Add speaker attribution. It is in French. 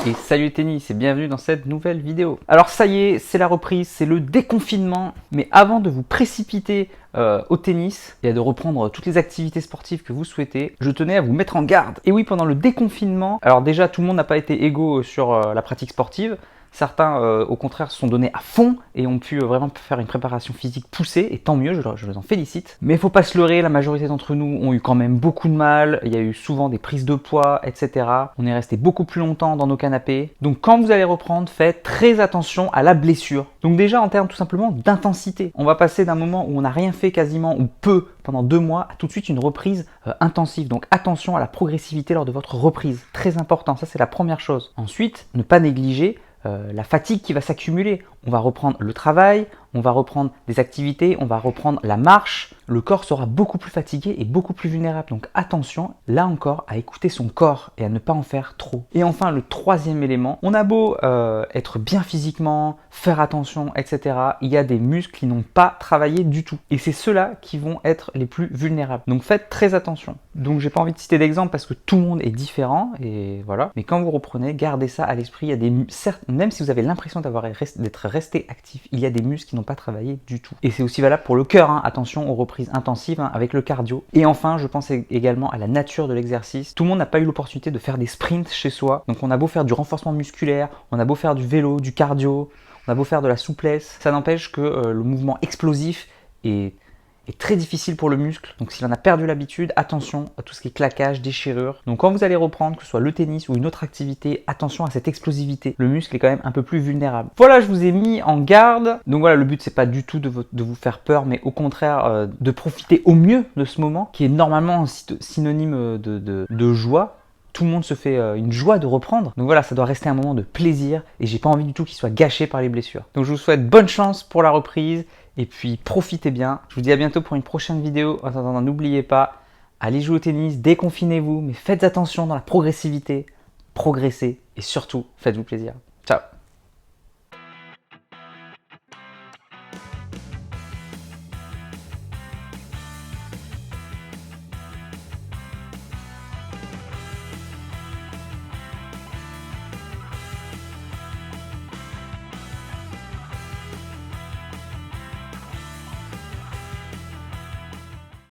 Speaker 1: Et salut tennis et bienvenue dans cette nouvelle vidéo. Alors ça y est, c'est la reprise, c'est le déconfinement. Mais avant de vous précipiter au tennis et de reprendre toutes les activités sportives que vous souhaitez, je tenais à vous mettre en garde. Et oui, pendant le déconfinement, alors déjà tout le monde n'a pas été égaux sur la pratique sportive. Certains, au contraire, se sont donnés à fond et ont pu vraiment faire une préparation physique poussée, et tant mieux, je les en félicite. Mais il ne faut pas se leurrer, la majorité d'entre nous ont eu quand même beaucoup de mal, il y a eu souvent des prises de poids, etc. On est resté beaucoup plus longtemps dans nos canapés. Donc quand vous allez reprendre, faites très attention à la blessure. Donc déjà en termes tout simplement d'intensité. On va passer d'un moment où on n'a rien fait quasiment, ou peu, pendant 2 mois, à tout de suite une reprise intensive. Donc attention à la progressivité lors de votre reprise. Très important, ça c'est la première chose. Ensuite, ne pas négliger la fatigue qui va s'accumuler. On va reprendre le travail, on va reprendre des activités, on va reprendre la marche. Le corps sera beaucoup plus fatigué et beaucoup plus vulnérable. Donc attention, là encore, à écouter son corps et à ne pas en faire trop. Et enfin, le troisième élément, on a beau être bien physiquement, faire attention, etc. Il y a des muscles qui n'ont pas travaillé du tout. Et c'est ceux-là qui vont être les plus vulnérables. Donc faites très attention. Donc j'ai pas envie de citer d'exemple parce que tout le monde est différent et voilà. Mais quand vous reprenez, gardez ça à l'esprit. Il y a des certes, même si vous avez l'impression d'être resté actif, il y a des muscles qui n'ont pas travaillé du tout. Et c'est aussi valable pour le cœur. Hein. Attention aux reprises intensives avec le cardio. Et enfin, je pense également à la nature de l'exercice. Tout le monde n'a pas eu l'opportunité de faire des sprints chez soi. Donc on a beau faire du renforcement musculaire, on a beau faire du vélo, du cardio, on a beau faire de la souplesse, ça n'empêche que le mouvement explosif est très difficile pour le muscle. Donc s'il en a perdu l'habitude, attention à tout ce qui est claquage, déchirure. Donc quand vous allez reprendre, que ce soit le tennis ou une autre activité, attention à cette explosivité. Le muscle est quand même un peu plus vulnérable. Voilà, je vous ai mis en garde. Donc voilà, le but c'est pas du tout de vous faire peur, mais au contraire de profiter au mieux de ce moment qui est normalement synonyme de joie. Tout le monde se fait une joie de reprendre. Donc voilà, ça doit rester un moment de plaisir et j'ai pas envie du tout qu'il soit gâché par les blessures. Donc je vous souhaite bonne chance pour la reprise et puis profitez bien. Je vous dis à bientôt pour une prochaine vidéo. En attendant, n'oubliez pas, allez jouer au tennis, déconfinez-vous, mais faites attention dans la progressivité, progressez et surtout, faites-vous plaisir.